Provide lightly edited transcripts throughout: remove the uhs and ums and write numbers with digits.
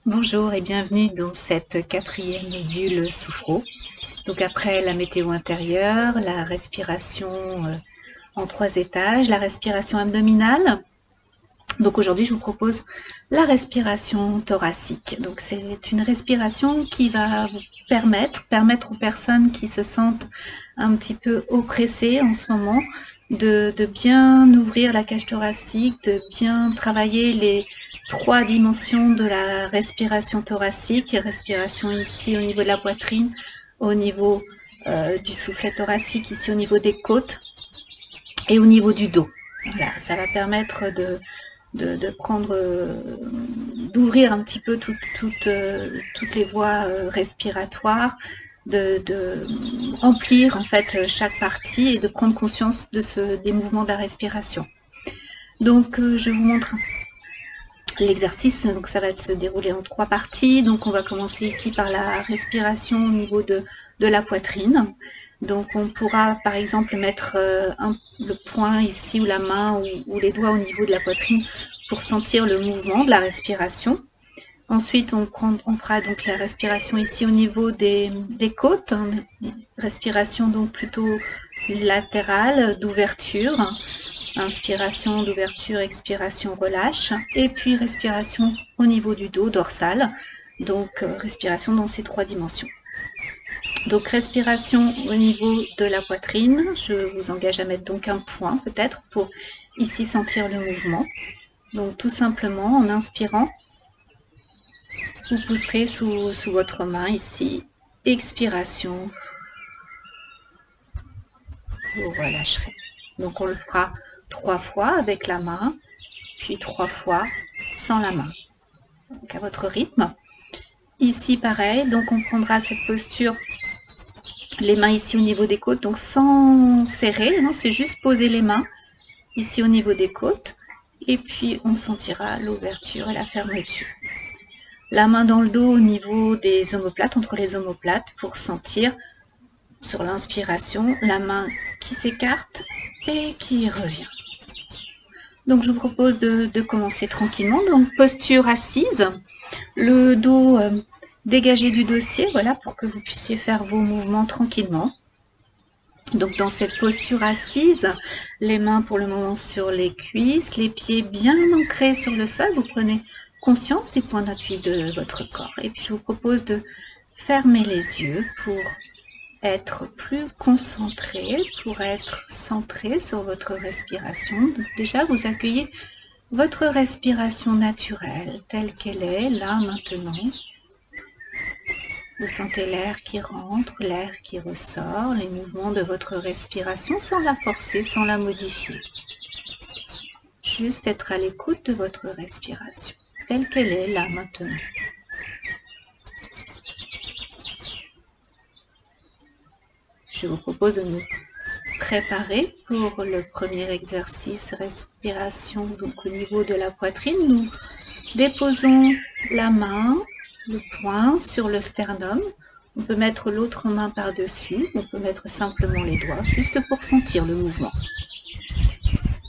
Bonjour et bienvenue dans cette quatrième bulle sophro. Donc après la météo intérieure, la respiration en 3 étages, la respiration abdominale. Donc aujourd'hui je vous propose la respiration thoracique. Donc c'est une respiration qui va vous permettre aux personnes qui se sentent un petit peu oppressées en ce moment de bien ouvrir la cage thoracique, de bien travailler les 3 dimensions de la respiration thoracique, respiration ici au niveau de la poitrine, au niveau du soufflet thoracique, ici au niveau des côtes et au niveau du dos. Voilà, ça va permettre de prendre, d'ouvrir un petit peu toutes les voies respiratoires, de remplir en fait chaque partie et de prendre conscience des mouvements de la respiration. Donc je vous montre l'exercice, donc ça va se dérouler en 3 parties. Donc on va commencer ici par la respiration au niveau de la poitrine. Donc on pourra par exemple mettre le poing ici ou la main ou les doigts au niveau de la poitrine pour sentir le mouvement de la respiration. Ensuite on fera donc la respiration ici au niveau des côtes, respiration donc plutôt latérale d'ouverture. Inspiration d'ouverture, expiration relâche, et puis respiration au niveau du dos dorsal, donc respiration dans ces 3 dimensions. Donc respiration au niveau de la poitrine, je vous engage à mettre donc un point peut-être pour ici sentir le mouvement. Donc tout simplement en inspirant, vous pousserez sous votre main ici, expiration, vous relâcherez. Donc on le fera 3 fois avec la main, puis 3 fois sans la main. Donc à votre rythme. Ici pareil, donc on prendra cette posture, les mains ici au niveau des côtes, donc sans serrer, non, c'est juste poser les mains ici au niveau des côtes, et puis on sentira l'ouverture et la fermeture. La main dans le dos au niveau des omoplates, entre les omoplates, pour sentir sur l'inspiration la main qui s'écarte et qui revient. Donc je vous propose de commencer tranquillement. Donc posture assise, le dos dégagé du dossier, voilà, pour que vous puissiez faire vos mouvements tranquillement. Donc dans cette posture assise, les mains pour le moment sur les cuisses, les pieds bien ancrés sur le sol, vous prenez conscience des points d'appui de votre corps. Et puis je vous propose de fermer les yeux pour être plus concentré, pour être centré sur votre respiration. Donc déjà, vous accueillez votre respiration naturelle telle qu'elle est, là, maintenant. Vous sentez l'air qui rentre, l'air qui ressort, les mouvements de votre respiration sans la forcer, sans la modifier. Juste être à l'écoute de votre respiration telle qu'elle est, là, maintenant. Je vous propose de nous préparer pour le premier exercice respiration. Donc au niveau de la poitrine, nous déposons la main, le poing sur le sternum. On peut mettre l'autre main par-dessus, on peut mettre simplement les doigts, juste pour sentir le mouvement.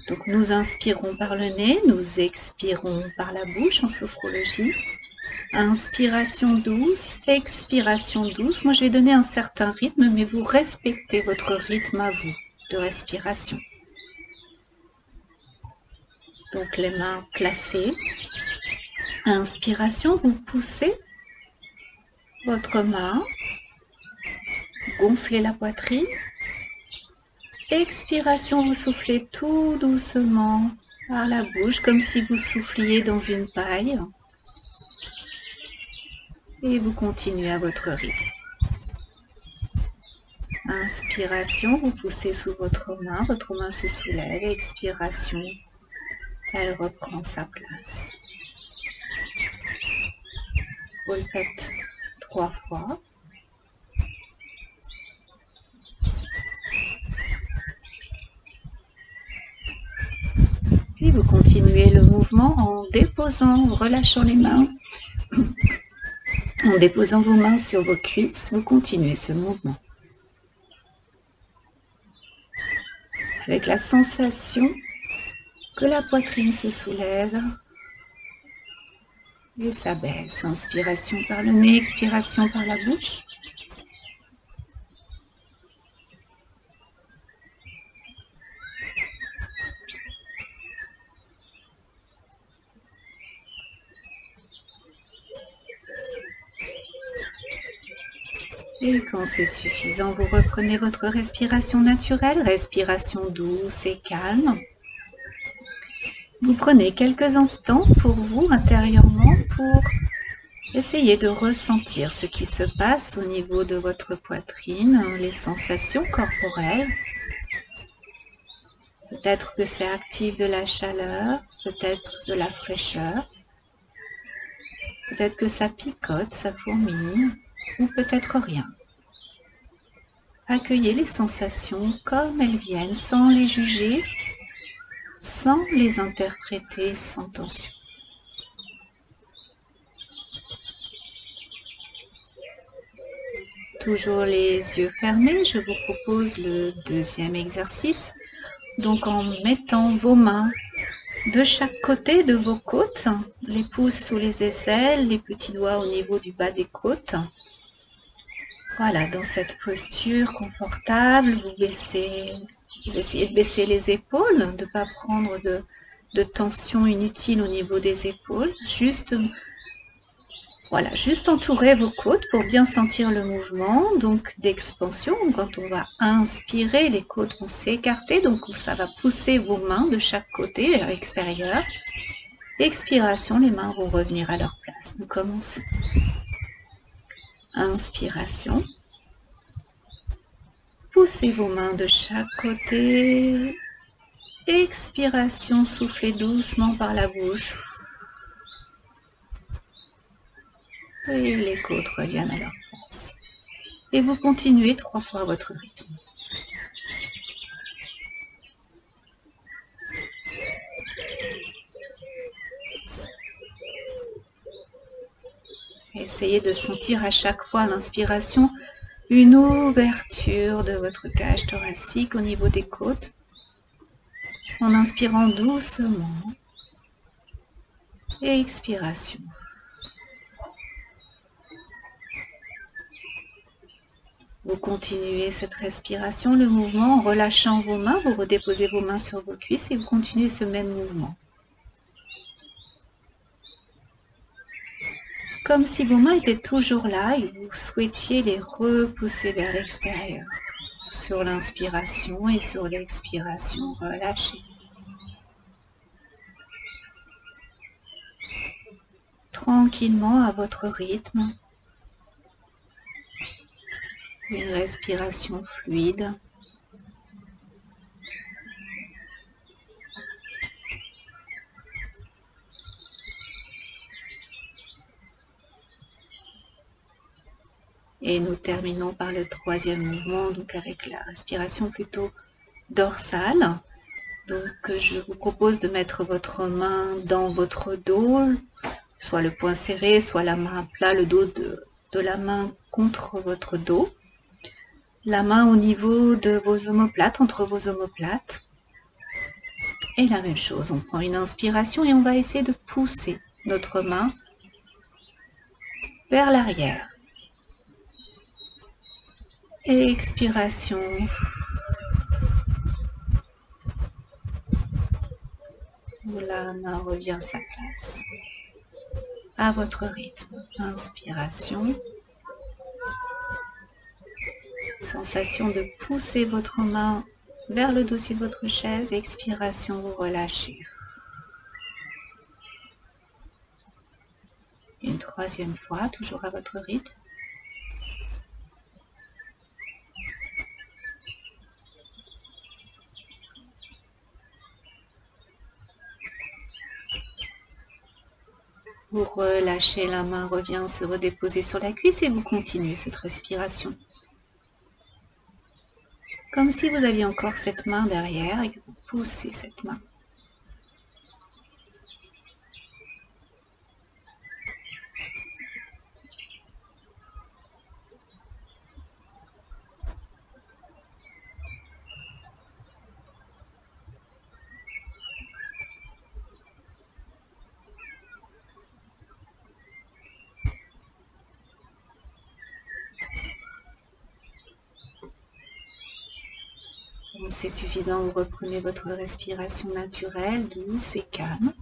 Donc nous inspirons par le nez, nous expirons par la bouche en sophrologie. Inspiration douce, expiration douce. Moi je vais donner un certain rythme, mais vous respectez votre rythme à vous de respiration. Donc les mains placées. Inspiration, vous poussez votre main, gonflez la poitrine. Expiration, vous soufflez tout doucement par la bouche, comme si vous souffliez dans une paille. Et vous continuez à votre rythme. Inspiration, vous poussez sous votre main se soulève. Expiration, elle reprend sa place. Vous le faites 3 fois. Puis vous continuez le mouvement en déposant, en relâchant les mains. En déposant vos mains sur vos cuisses, vous continuez ce mouvement. Avec la sensation que la poitrine se soulève Et ça baisse. Inspiration par le nez, expiration par la bouche. Et quand c'est suffisant, vous reprenez votre respiration naturelle, respiration douce et calme. Vous prenez quelques instants pour vous intérieurement pour essayer de ressentir ce qui se passe au niveau de votre poitrine, les sensations corporelles. Peut-être que ça active de la chaleur, peut-être de la fraîcheur, peut-être que ça picote, ça fourmille, ou peut-être rien. Accueillez les sensations comme elles viennent, sans les juger, sans les interpréter sans tension. Toujours les yeux fermés, je vous propose le deuxième exercice. Donc en mettant vos mains de chaque côté de vos côtes, les pouces sous les aisselles, les petits doigts au niveau du bas des côtes. Voilà, dans cette posture confortable, vous essayez de baisser les épaules, de ne pas prendre de tension inutile au niveau des épaules. Voilà, juste entourer vos côtes pour bien sentir le mouvement, donc d'expansion. Quand on va inspirer, les côtes vont s'écarter, donc ça va pousser vos mains de chaque côté vers l'extérieur. Expiration, les mains vont revenir à leur place. Nous commençons. Inspiration. Poussez vos mains de chaque côté. Expiration, soufflez doucement par la bouche. Et les côtes reviennent à leur place. Et vous continuez 3 fois à votre rythme. Essayez de sentir à chaque fois à l'inspiration une ouverture de votre cage thoracique au niveau des côtes. En inspirant doucement. Et expiration. Vous continuez cette respiration, le mouvement, en relâchant vos mains. Vous redéposez vos mains sur vos cuisses et vous continuez ce même mouvement. Comme si vos mains étaient toujours là et vous souhaitiez les repousser vers l'extérieur. Sur l'inspiration et sur l'expiration, relâchez. Tranquillement à votre rythme. Une respiration fluide. Et nous terminons par le troisième mouvement, donc avec la respiration plutôt dorsale. Donc je vous propose de mettre votre main dans votre dos, soit le poing serré, soit la main à plat, le dos de la main contre votre dos. La main au niveau de vos omoplates, entre vos omoplates. Et la même chose, on prend une inspiration et on va essayer de pousser notre main vers l'arrière. Expiration. La main revient à sa place. À votre rythme. Inspiration. Sensation de pousser votre main vers le dossier de votre chaise. Expiration, vous relâchez. Une troisième fois, toujours à votre rythme. Vous relâchez, la main revient se redéposer sur la cuisse et vous continuez cette respiration. Comme si vous aviez encore cette main derrière et que vous poussez cette main. c'est suffisant, vous reprenez votre respiration naturelle, douce et calme.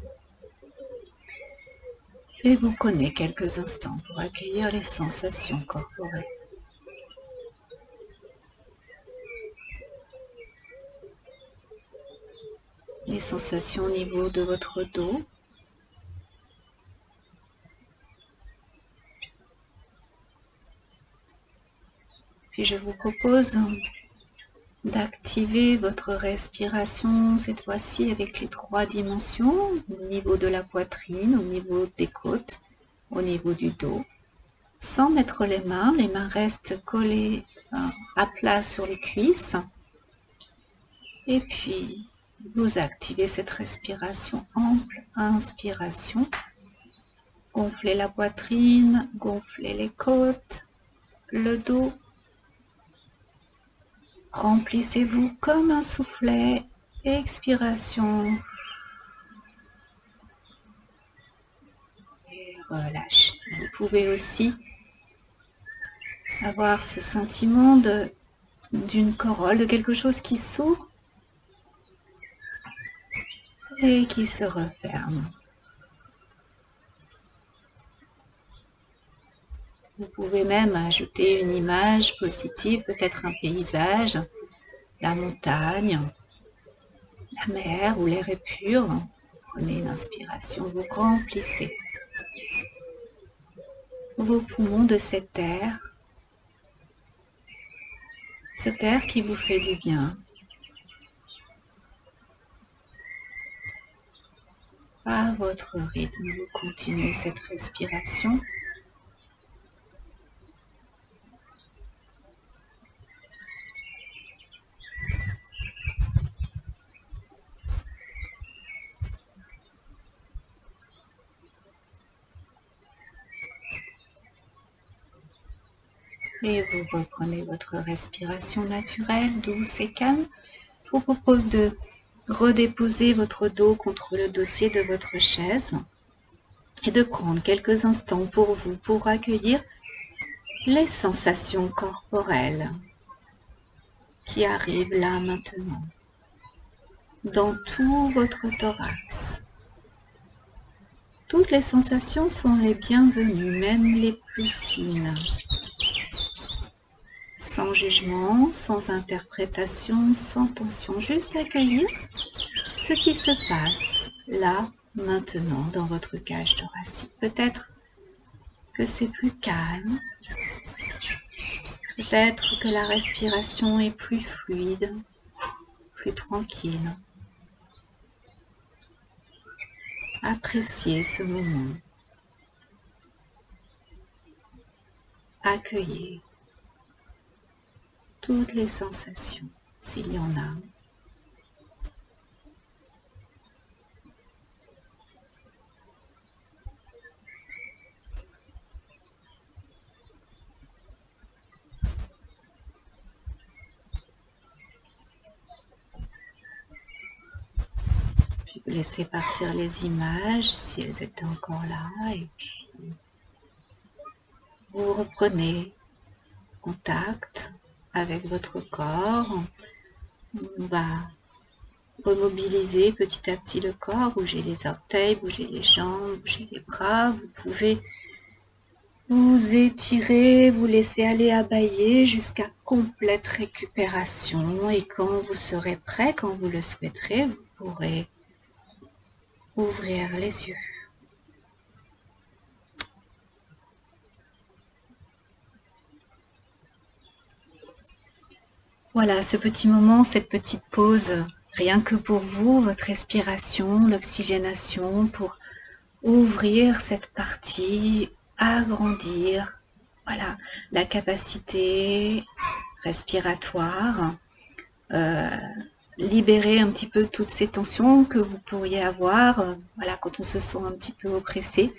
Et vous prenez quelques instants pour accueillir les sensations corporelles. Les sensations au niveau de votre dos. Puis je vous propose d'activer votre respiration cette fois-ci avec les 3 dimensions, au niveau de la poitrine, au niveau des côtes, au niveau du dos. Sans mettre les mains restent collées à plat sur les cuisses. Et puis, vous activez cette respiration ample, inspiration. Gonflez la poitrine, gonflez les côtes, le dos. Remplissez-vous comme un soufflet, expiration. Et relâchez. Vous pouvez aussi avoir ce sentiment d'une corolle, de quelque chose qui s'ouvre et qui se referme. Vous pouvez même ajouter une image positive, peut-être un paysage, la montagne, la mer où l'air est pur. Prenez une inspiration, vous remplissez vos poumons de cet air qui vous fait du bien. À votre rythme, vous continuez cette respiration. Et vous reprenez votre respiration naturelle, douce et calme. Je vous propose de redéposer votre dos contre le dossier de votre chaise et de prendre quelques instants pour vous, pour accueillir les sensations corporelles qui arrivent là maintenant, dans tout votre thorax. Toutes les sensations sont les bienvenues, même les plus fines. Sans jugement, sans interprétation, sans tension, juste accueillir ce qui se passe là, maintenant, dans votre cage thoracique. Peut-être que c'est plus calme, peut-être que la respiration est plus fluide, plus tranquille. Appréciez ce moment. Accueillez toutes les sensations, s'il y en a. Puis laissez partir les images si elles étaient encore là, et puis vous reprenez contact avec votre corps. On va remobiliser petit à petit le corps, bouger les orteils, bouger les jambes, bouger les bras. Vous pouvez vous étirer, vous laisser aller à bâiller jusqu'à complète récupération. Et quand vous serez prêt, quand vous le souhaiterez, vous pourrez ouvrir les yeux. Voilà, ce petit moment, cette petite pause, rien que pour vous, votre respiration, l'oxygénation, pour ouvrir cette partie, agrandir, voilà, la capacité respiratoire, libérer un petit peu toutes ces tensions que vous pourriez avoir, voilà, quand on se sent un petit peu oppressé.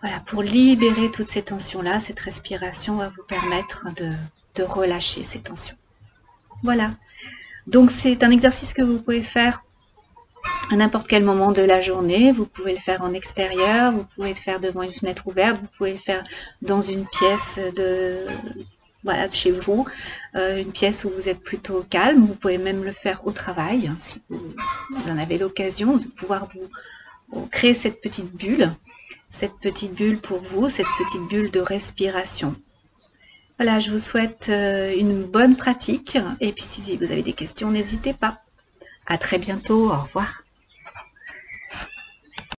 Voilà, pour libérer toutes ces tensions-là, cette respiration va vous permettre de relâcher ces tensions. Voilà, donc c'est un exercice que vous pouvez faire à n'importe quel moment de la journée. Vous pouvez le faire en extérieur, vous pouvez le faire devant une fenêtre ouverte, vous pouvez le faire dans une pièce voilà, chez vous, une pièce où vous êtes plutôt calme. Vous pouvez même le faire au travail, hein, si vous en avez l'occasion, de pouvoir vous créer cette petite bulle pour vous, cette petite bulle de respiration. Voilà, je vous souhaite une bonne pratique et puis si vous avez des questions, n'hésitez pas. À très bientôt, au revoir.